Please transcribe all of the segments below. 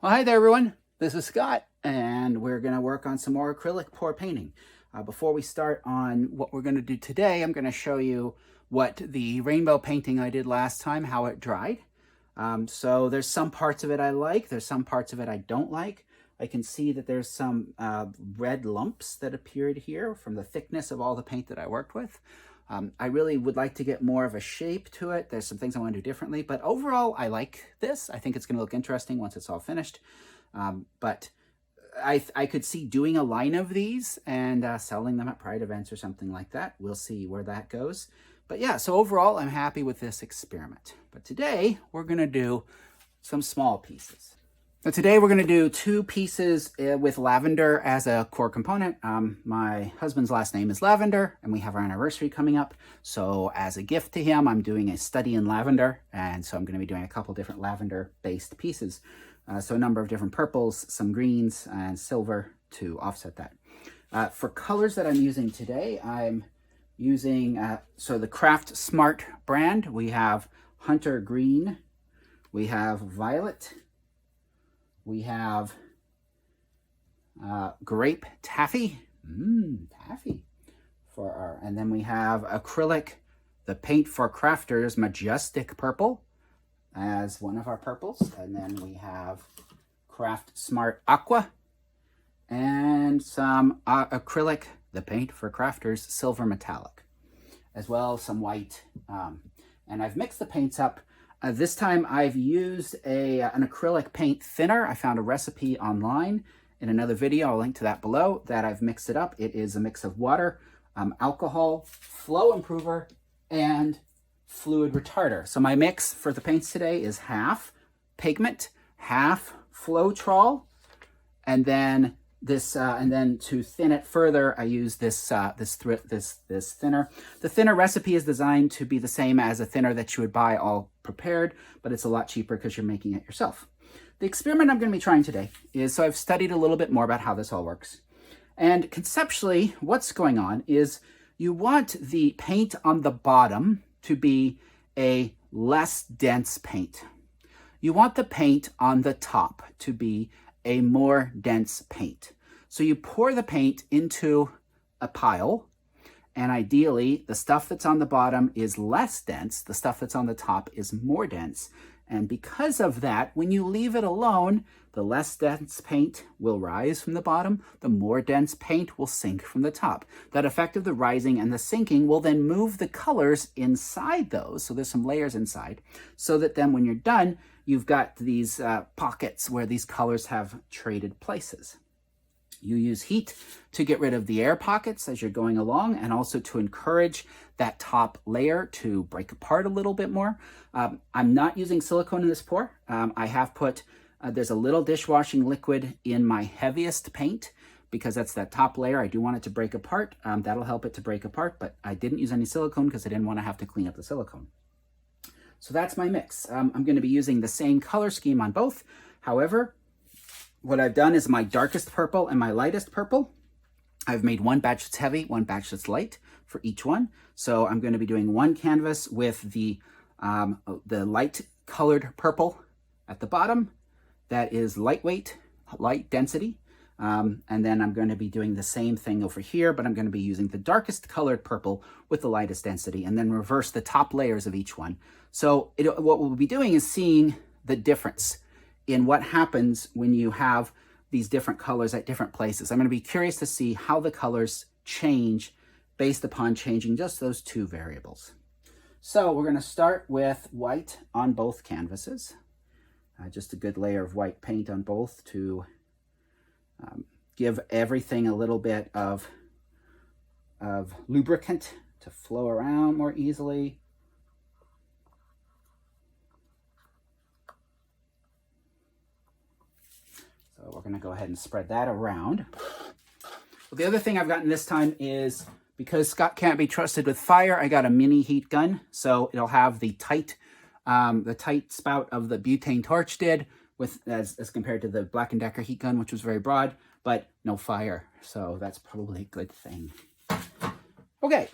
Well, hi there, everyone. This is Scott, and we're going to work on some more acrylic pour painting. Before we start on what we're going to do today, I'm going to show you what the rainbow painting I did last time, how it dried. So there's some parts of it I like, there's some parts of it I don't like. I can see that there's some red lumps that appeared here from the thickness of all the paint that I worked with. I really would like to get more of a shape to it. There's some things I want to do differently, but overall, I like this. I think it's going to look interesting once it's all finished. But I could see doing a line of these and selling them at Pride events or something like that. We'll see where that goes. But yeah, so overall, I'm happy with this experiment. But today, we're going to do some small pieces. So today we're going to do two pieces with lavender as a core component. My husband's last name is Lavender, and we have our anniversary coming up. So as a gift to him, I'm doing a study in lavender, and so I'm going to be doing a couple different lavender-based pieces. So a number of different purples, some greens, and silver to offset that. For colors that I'm using today, I'm using so the Craft Smart brand. We have Hunter Green, we have Violet, we have Grape Taffy, taffy for our, and then we have Acrylic, the Paint for Crafters Majestic Purple as one of our purples, and then we have Craft Smart Aqua, and some Acrylic, the Paint for Crafters Silver Metallic, as well as some white, and I've mixed the paints up. This time I've used an acrylic paint thinner. I found a recipe online in another video, I'll link to that below, that I've mixed it up. It is a mix of water, alcohol, flow improver, and fluid retarder. So my mix for the paints today is half pigment, half Floetrol, and then this, and then to thin it further, I use this thinner. The thinner recipe is designed to be the same as a thinner that you would buy all prepared, but it's a lot cheaper because you're making it yourself. The experiment I'm going to be trying today is, so I've studied a little bit more about how this all works. And conceptually, what's going on is you want the paint on the bottom to be a less dense paint. You want the paint on the top to be a more dense paint. So you pour the paint into a pile, and ideally the stuff that's on the bottom is less dense, the stuff that's on the top is more dense. And because of that, when you leave it alone, the less dense paint will rise from the bottom, the more dense paint will sink from the top. That effect of the rising and the sinking will then move the colors inside those, so there's some layers inside, so that then when you're done, you've got these pockets where these colors have traded places. You use heat to get rid of the air pockets as you're going along, and also to encourage that top layer to break apart a little bit more. I'm not using silicone in this pour. I have put, there's a little dishwashing liquid in my heaviest paint, because that's that top layer. I do want it to break apart. That'll help it to break apart, but I didn't use any silicone because I didn't want to have to clean up the silicone. So that's my mix. I'm going to be using the same color scheme on both. However, what I've done is my darkest purple and my lightest purple. I've made one batch that's heavy, one batch that's light for each one. So I'm going to be doing one canvas with the light colored purple at the bottom. That is lightweight, light density. And then I'm going to be doing the same thing over here, but I'm going to be using the darkest colored purple with the lightest density, and then reverse the top layers of each one. So what we'll be doing is seeing the difference in what happens when you have these different colors at different places. I'm going to be curious to see how the colors change based upon changing just those two variables. So we're going to start with white on both canvases. Just a good layer of white paint on both to give everything a little bit of lubricant to flow around more easily. So we're going to go ahead and spread that around. Well, the other thing I've gotten this time is, because Scott can't be trusted with fire, I got a mini heat gun. So it'll have the tight spout of the butane torch did, with as compared to the Black & Decker heat gun, which was very broad, but no fire. So that's probably a good thing. Okay,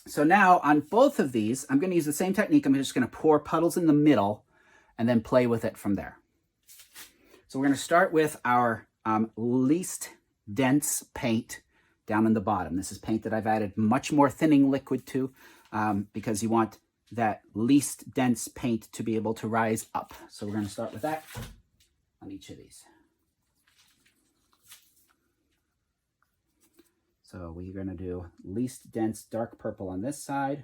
so now on both of these, I'm going to use the same technique. I'm just going to pour puddles in the middle and then play with it from there. So we're going to start with our least dense paint down in the bottom. This is paint that I've added much more thinning liquid to because you want that least dense paint to be able to rise up. So we're going to start with that on each of these. So we're going to do least dense dark purple on this side.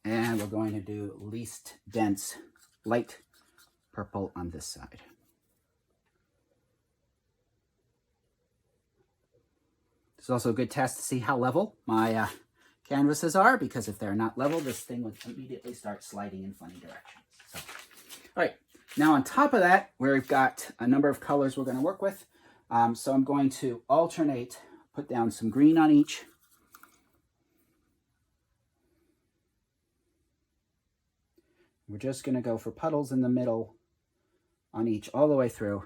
And we're going to do least dense light purple on this side. This is also a good test to see how level my canvases are, because if they're not level, this thing would immediately start sliding in funny directions. So, all right, now on top of that, we've got a number of colors we're going to work with. So I'm going to alternate, put down some green on each. We're just going to go for puddles in the middle on each all the way through,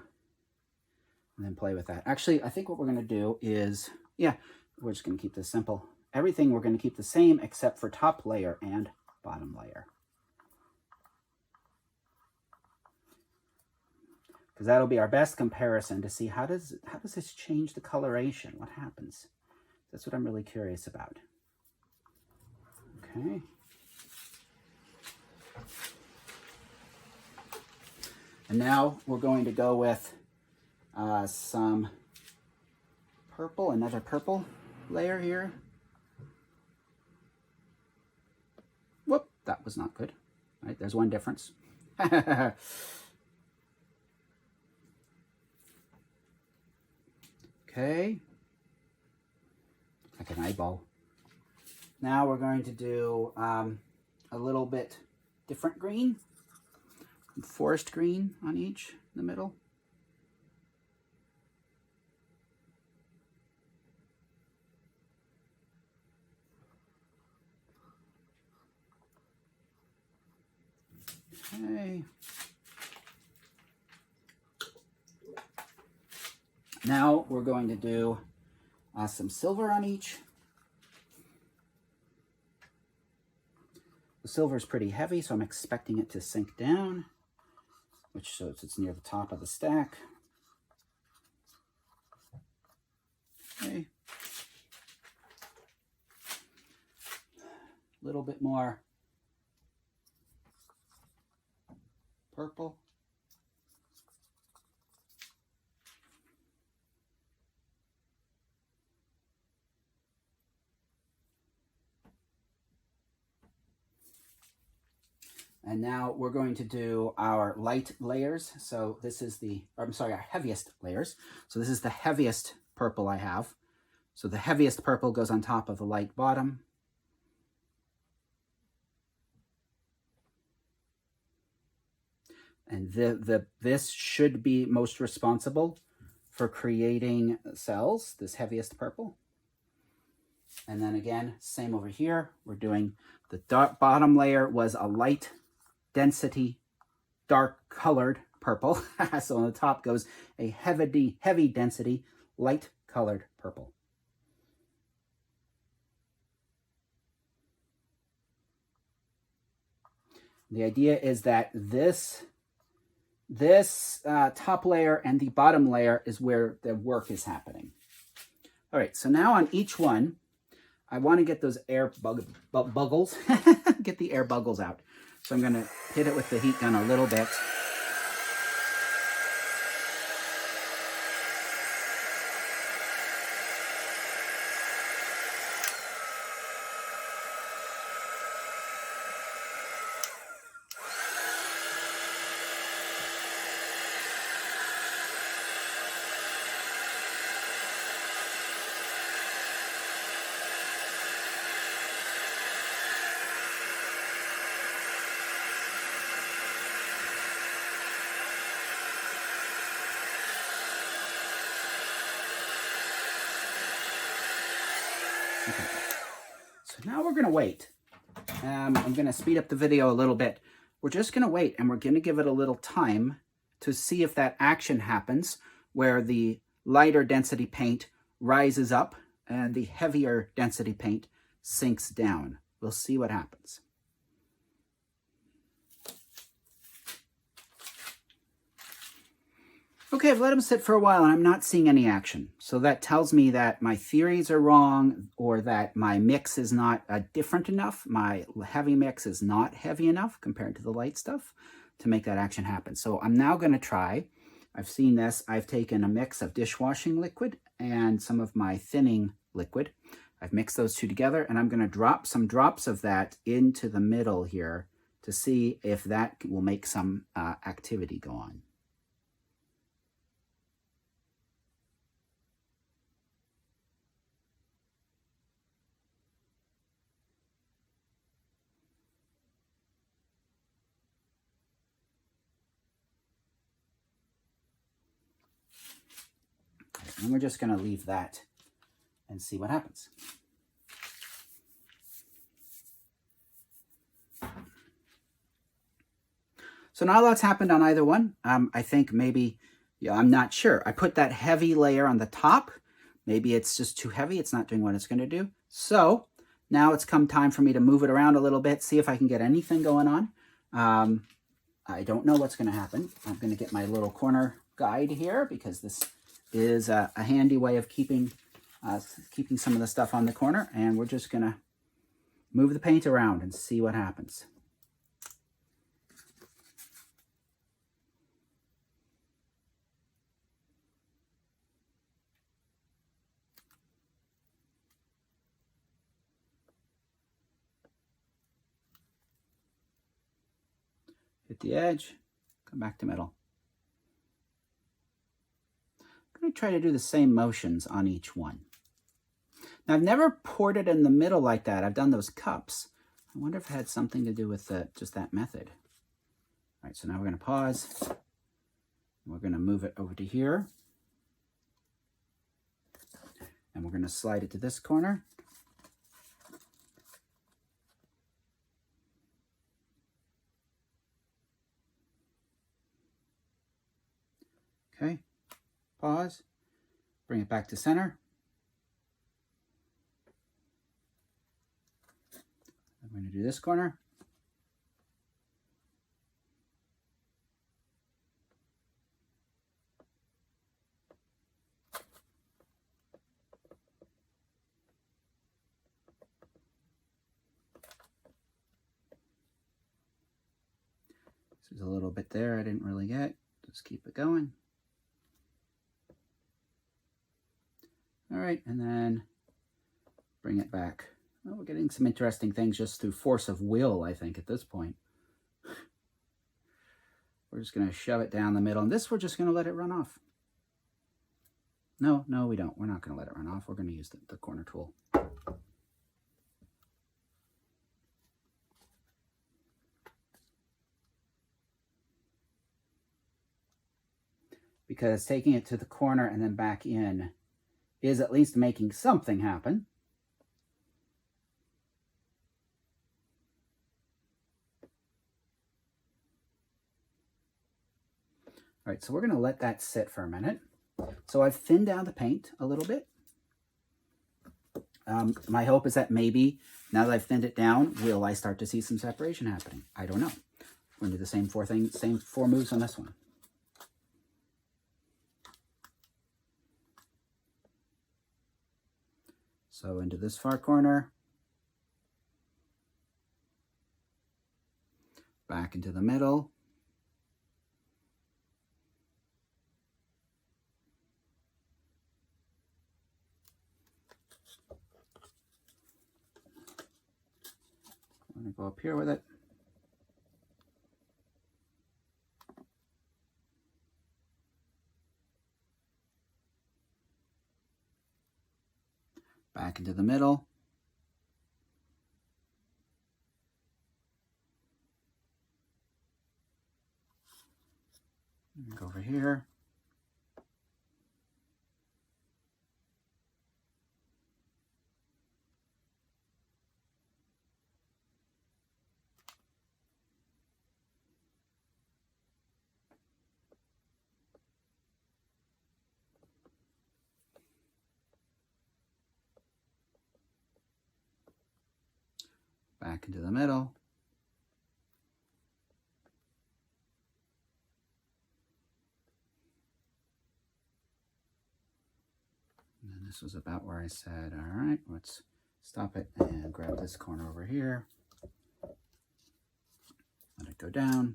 and then play with that. Actually, I think what we're going to do is, yeah, we're just going to keep this simple. Everything we're going to keep the same except for top layer and bottom layer. Because that'll be our best comparison to see how does this change the coloration? What happens? That's what I'm really curious about. Okay. And now we're going to go with some purple, another purple layer here. Whoop, that was not good. All right, there's one difference. Okay. Like an eyeball. Now we're going to do a little bit different green. Forest green on each in the middle. Okay. Now we're going to do some silver on each. The silver is pretty heavy, so I'm expecting it to sink down, which shows it's near the top of the stack. Okay. A little bit more purple. And now we're going to do our light layers. So this is our heaviest layers. So this is the heaviest purple I have. So the heaviest purple goes on top of the light bottom. And this should be most responsible for creating cells, this heaviest purple. And then again, same over here. We're doing the bottom layer was a light density, dark colored purple. So on the top goes a heavy density, light colored purple. The idea is that this top layer and the bottom layer is where the work is happening. All right, so now on each one, I want to get those air buggles, get the air buggles out. So I'm going to hit it with the heat gun a little bit. Okay. So now we're going to wait. I'm going to speed up the video a little bit. We're just going to wait, and we're going to give it a little time to see if that action happens where the lighter density paint rises up and the heavier density paint sinks down. We'll see what happens. Okay, I've let them sit for a while and I'm not seeing any action. So that tells me that my theories are wrong, or that my mix is not different enough. My heavy mix is not heavy enough compared to the light stuff to make that action happen. So I'm now going to try, I've seen this, I've taken a mix of dishwashing liquid and some of my thinning liquid. I've mixed those two together, and I'm going to drop some drops of that into the middle here to see if that will make some activity go on. And we're just going to leave that and see what happens. So not a lot's happened on either one. I think maybe, yeah, I'm not sure. I put that heavy layer on the top. Maybe it's just too heavy. It's not doing what it's going to do. So now it's come time for me to move it around a little bit, see if I can get anything going on. I don't know what's going to happen. I'm going to get my little corner guide here, because this is a handy way of keeping some of the stuff on the corner, and we're just going to move the paint around and see what happens. Hit the edge, come back to middle. I'm going to try to do the same motions on each one. Now, I've never poured it in the middle like that. I've done those cups. I wonder if it had something to do with just that method. All right, so now we're going to pause. We're going to move it over to here. And we're going to slide it to this corner. Okay. Pause, bring it back to center. I'm going to do this corner. There's a little bit there I didn't really get. Just keep it going. All right, and then bring it back. Well, we're getting some interesting things just through force of will, I think, at this point. We're just going to shove it down the middle, and this we're just going to let it run off. No, we don't. We're not going to let it run off. We're going to use the corner tool. Because taking it to the corner and then back in is at least making something happen. All right, so we're going to let that sit for a minute. So I've thinned down the paint a little bit. My hope is that maybe now that I've thinned it down, will I start to see some separation happening? I don't know. We're going to do the same four moves on this one. So into this far corner, back into the middle, I'm going to go up here with it. Back into the middle. Go over here. back into the middle. And then this was about where I said, all right, let's stop it and grab this corner over here. Let it go down.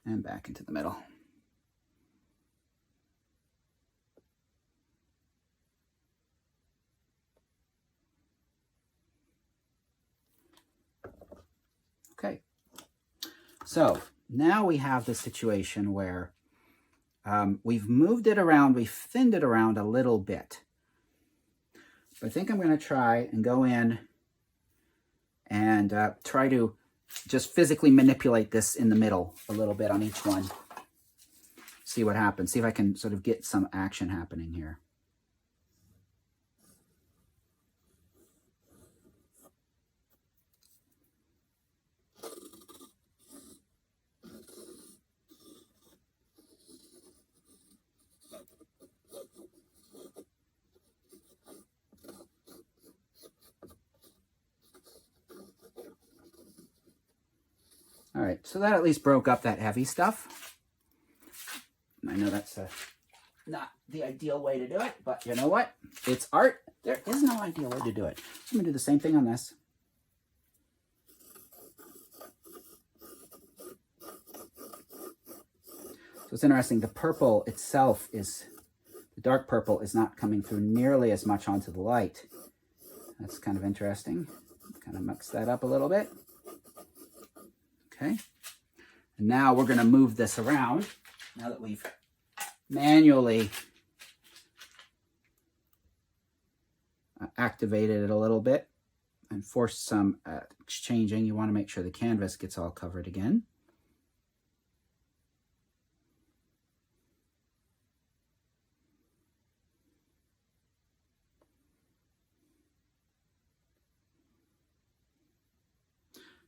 And back into the middle. Okay, so now we have the situation where we've moved it around, we've thinned it around a little bit. But I think I'm going to try and go in and try to just physically manipulate this in the middle a little bit on each one. See what happens. See if I can sort of get some action happening here. All right, so that at least broke up that heavy stuff. I know that's not the ideal way to do it, but you know what? It's art. There is no ideal way to do it. So I'm going to do the same thing on this. So it's interesting, the purple itself is, the dark purple is not coming through nearly as much onto the light. That's kind of interesting. Kind of mix that up a little bit. Okay, and now we're going to move this around, now that we've manually activated it a little bit and forced some exchanging. You want to make sure the canvas gets all covered again.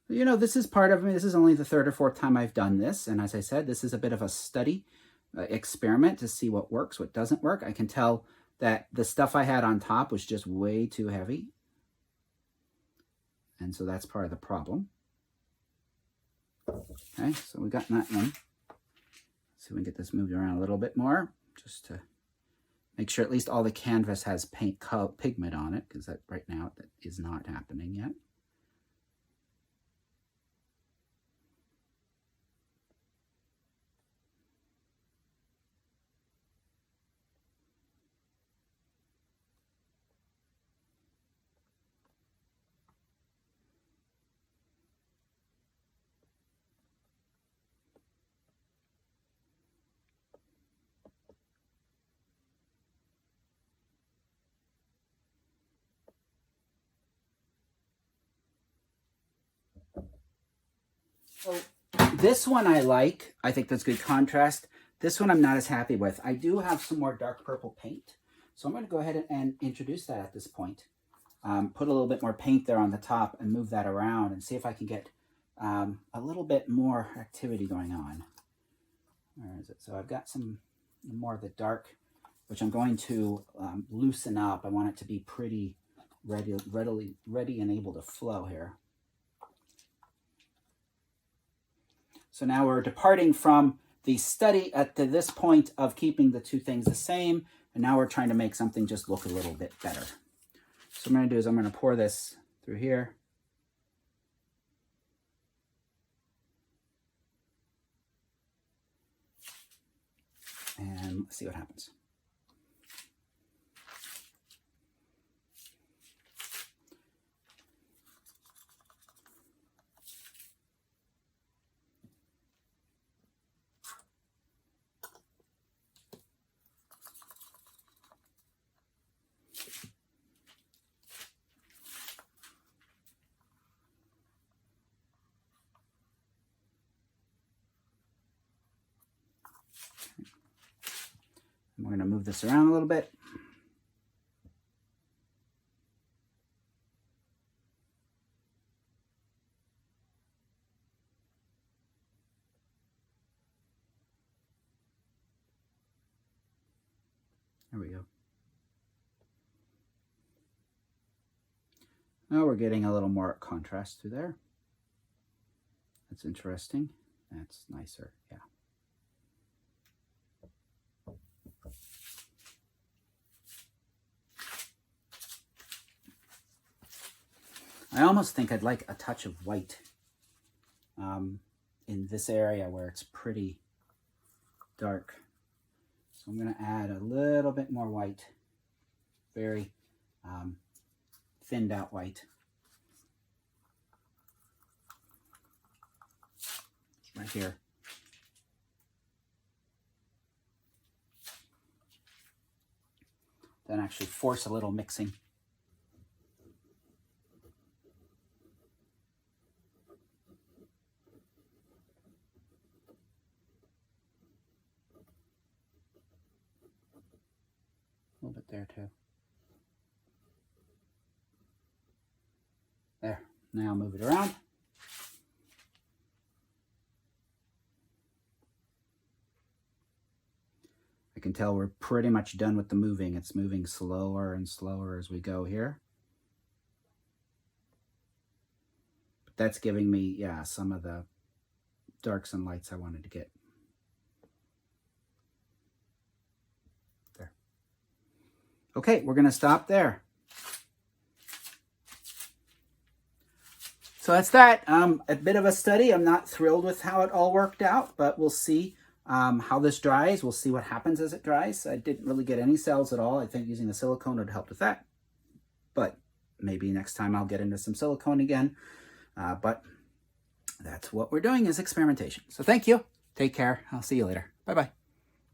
You know, this is part of me. This is only the third or fourth time I've done this. And as I said, this is a bit of a study experiment to see what works, what doesn't work. I can tell that the stuff I had on top was just way too heavy. And so that's part of the problem. Okay, so we got that in. Let's see if we can get this moved around a little bit more, just to make sure at least all the canvas has pigment on it, because that right now that is not happening yet. So this one I like. I think that's good contrast. This one I'm not as happy with. I do have some more dark purple paint. So I'm going to go ahead and introduce that at this point. Put a little bit more paint there on the top and move that around and see if I can get a little bit more activity going on. Where is it? So I've got some more of the dark, which I'm going to loosen up. I want it to be pretty ready and able to flow here. So now we're departing from the study to this point of keeping the two things the same, and now we're trying to make something just look a little bit better. So what I'm going to do is I'm going to pour this through here. And let's see what happens. We're going to move this around a little bit. There we go. Now we're getting a little more contrast through there. That's interesting. That's nicer, yeah. I almost think I'd like a touch of white in this area where it's pretty dark. So I'm going to add a little bit more white, very thinned out white. Right here. Then actually force a little mixing. A little bit there too. There. Now move it around. I can tell we're pretty much done with the moving. It's moving slower and slower as we go here. But that's giving me, yeah, some of the darks and lights I wanted to get. There. Okay, we're going to stop there. So that's that. A bit of a study. I'm not thrilled with how it all worked out, but we'll see how this dries. We'll see what happens as it dries. I didn't really get any cells at all. I think using the silicone would help with that. But maybe next time I'll get into some silicone again. But that's what we're doing, is experimentation. So thank you. Take care. I'll see you later. Bye-bye.